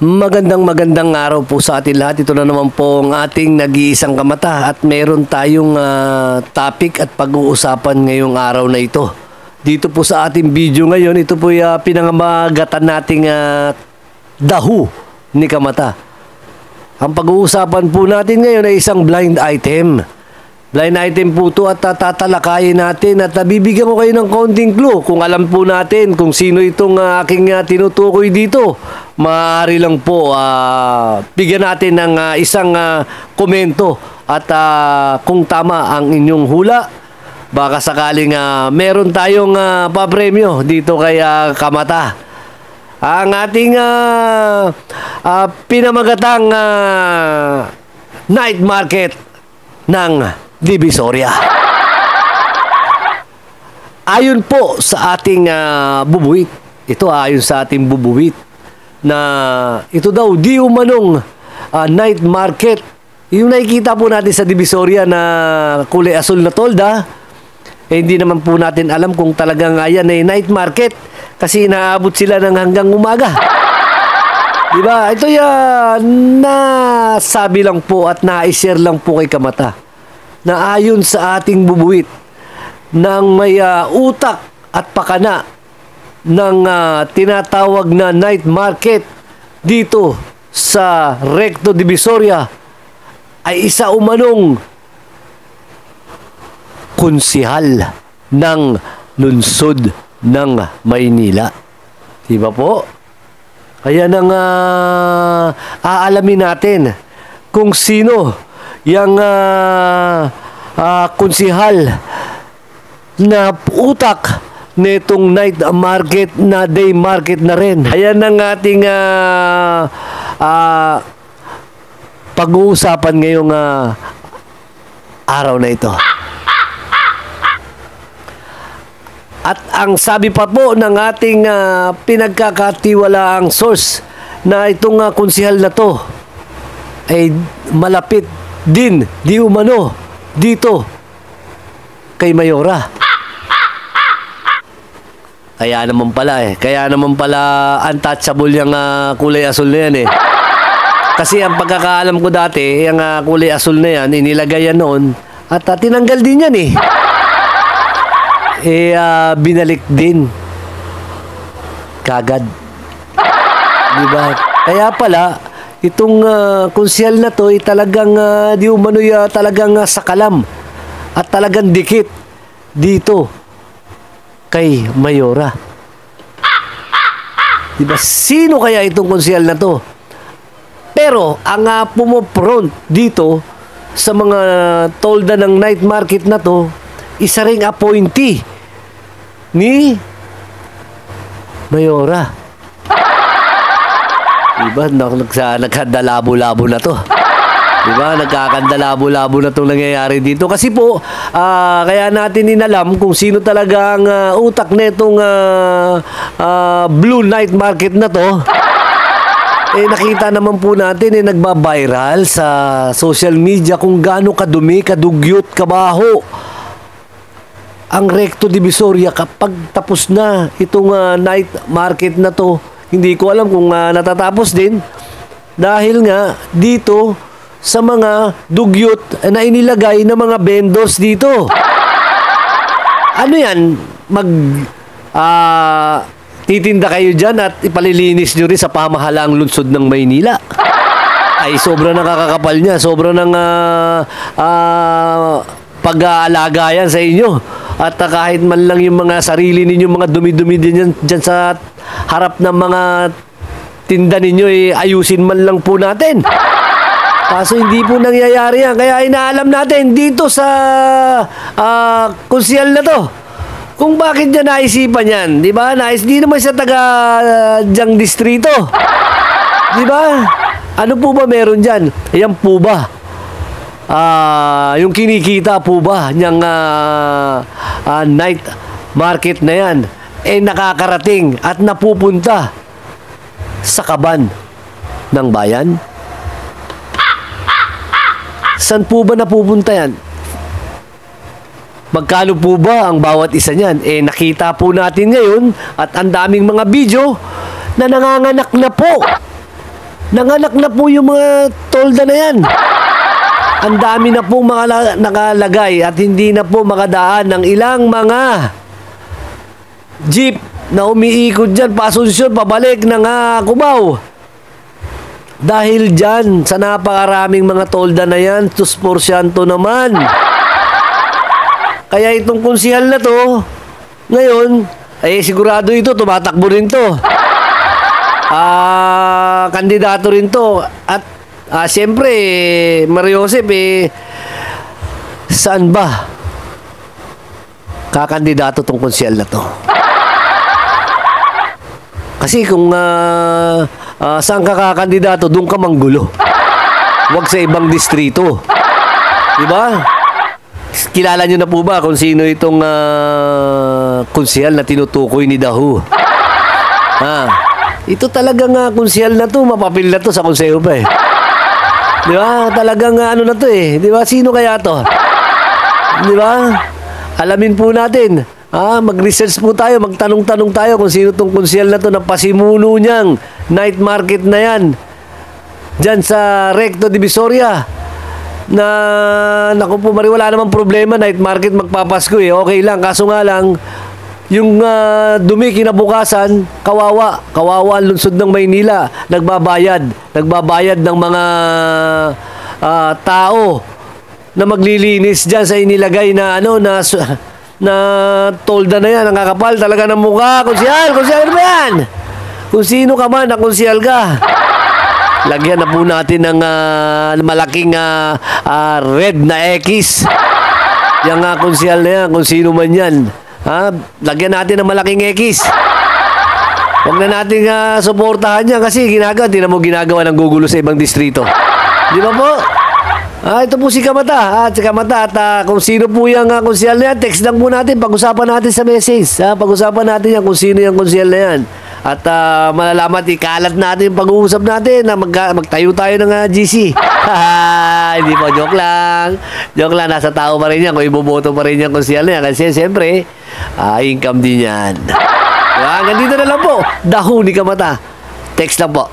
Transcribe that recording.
Magandang araw po sa atin lahat. Ito na naman po ang ating nag-iisang kamata at meron tayong topic at pag-uusapan ngayong araw na ito. Dito po sa ating video ngayon, ito po yung pinangamagatan nating dahu ni kamata. Ang pag-uusapan po natin ngayon ay isang blind item. Blind item po ito at tatalakayin natin at bibigyan ko kayo ng konting clue kung alam po natin kung sino itong aking tinutukoy dito. Maaari lang po bigyan natin ng isang komento at kung tama ang inyong hula, baka sakaling meron tayong papremyo dito kay kamata. Ang ating pinamagatang night market ng Divisoria. Ayon po sa ating bubuwit, ito ayon sa ating bubuwit, na ito daw di umanong night market. Yung nakikita po natin sa Divisoria na kulay asul na tolda, hindi naman po natin alam kung talagang yan ay night market kasi inaabot sila ng hanggang umaga. Diba? Ito yan, nasabi lang po at na-share lang po kay kamata na ayon sa ating bubuwit ng may utak at pakana ng tinatawag na night market dito sa Recto Divisoria ay isa umanong konsihal ng lungsod ng Maynila. Diba po? Kaya nang aalamin natin kung sino yung konsihal na utak netong night market na day market na rin. Ayan ang ating pag-uusapan ngayong araw na ito. At ang sabi pa po ng ating pinagkakatiwalaang source na itong konsihal na to ay malapit din di umano dito kay Mayora. Kaya naman pala untouchable yung kulay asul na yan eh. Kasi ang pagkakaalam ko dati, yung kulay asul na yan, inilagay yan noon at tinanggal din yan eh. Binalik din kagad. Diba? Kaya pala itong konsihal na to ay talagang di umano'y talagang sakalam at talagang dikit dito kay Mayora. Diba? Sino kaya itong konsihal na to? Pero ang pumopront dito sa mga tolda ng night market na to, isa ring appointee ni Mayora. Diba? Nagkandalabo-labo na to. Diba? Nagkakandalabo-labo na itong nangyayari dito. Kasi po, kaya natin inalam kung sino talaga ang utak netong blue night market na to. Nakita naman po natin nagba-viral sa social media kung gaano kadumi, kadugyot, kabaho ang Recto Divisoria kapag tapos na itong night market na to. Hindi ko alam kung natatapos din dahil nga dito sa mga dugyot na inilagay ng mga vendors dito. Ano yan? Titinda kayo dyan at ipalilinis nyo rin sa pamahalaang lungsod ng Maynila. Ay, sobrang nakakakapal niya. Sobrang ng pag-aalaga yan sa inyo. At kahit man lang yung mga sarili ninyo, mga dumi-dumi din dyan sa harap ng mga tinda ninyo, ayusin man lang po natin. Kaso hindi po nangyayari yan. Kaya inaalam natin dito sa konsihal na to kung bakit niya naisipan yan. Diba? Di naman siya taga dyang distrito. Diba? Ano po ba meron dyan? Ayan po ba? Yung kinikita po ba niyang night market na yan nakakarating at napupunta sa kaban ng bayan? Saan po ba napupunta yan? Magkano po ba ang bawat isa niyan? Nakita po natin ngayon at ang daming mga video na nanganganak na po Nanganak na po yung mga tolda na yan. Ang dami na po mga nakalagay at hindi na po makadaan ng ilang mga jeep na umiikot dyan, pa-Asunsyon, pabalik ng Cubao. Dahil dyan, sa napakaraming mga tolda na yan, tusporsyento naman. Kaya itong konsihal na to, ngayon, ay sigurado ito, tumatakbo rin to. Kandidato rin to. At siyempre, Mario Josep, saan ba kakandidato tong konsihal na to? Kasi kung saan ka kakandidato, doon ka manggulo. Huwag sa ibang distrito. Diba? Kilala nyo na po ba kung sino itong konsihal na tinutukoy ni Dahu? Ito talagang konsihal na to, mapapil na to sa konseho pa eh. Di ba? Talagang ano na to eh. Di ba? Sino kaya to? Di ba? Alamin po natin. Mag-research po tayo, magtanong-tanong tayo kung sino tong konsihal na to na pasimuno niyang night market na yan. Diyan sa Recto Divisoria. Na, naku po, wala namang problema, night market magpapasko eh. Okay lang, kaso nga lang, yung dumi kinabukasan, kawawa ang lungsod ng Maynila, nagbabayad ng mga tao na maglilinis diyan sa inilagay na na tolda na yan, ang kakapal talaga ng mukha. Konsihal ano ba yan? Kung sino ka man, na konsihal ka, lagyan na po natin ng malaking red na X. Yung konsihal na yan, kung sino man yan. Lagyan natin ng malaking X. Huwag na natin suportahan niya kasi hindi na mo ginagawa ng gugulo sa ibang distrito. Di ba po? Ito po si Kamata. Si Kamata at kung sino po yung konsihal na yan, text lang po natin. Pag-usapan natin sa message. Pag-usapan natin yan kung sino yung konsihal na yan. At malalaman, ikalat natin yung pag-uusap natin na magtayo tayo ng GC. Hindi po, joke lang. Joke lang, nasa tao pa rin yan. Kung iboboto pa rin yan kung siya na yan. Kasi siyempre, income din yan. Hanggang dito na lang po. Dahu ni Kamata. Text lang po.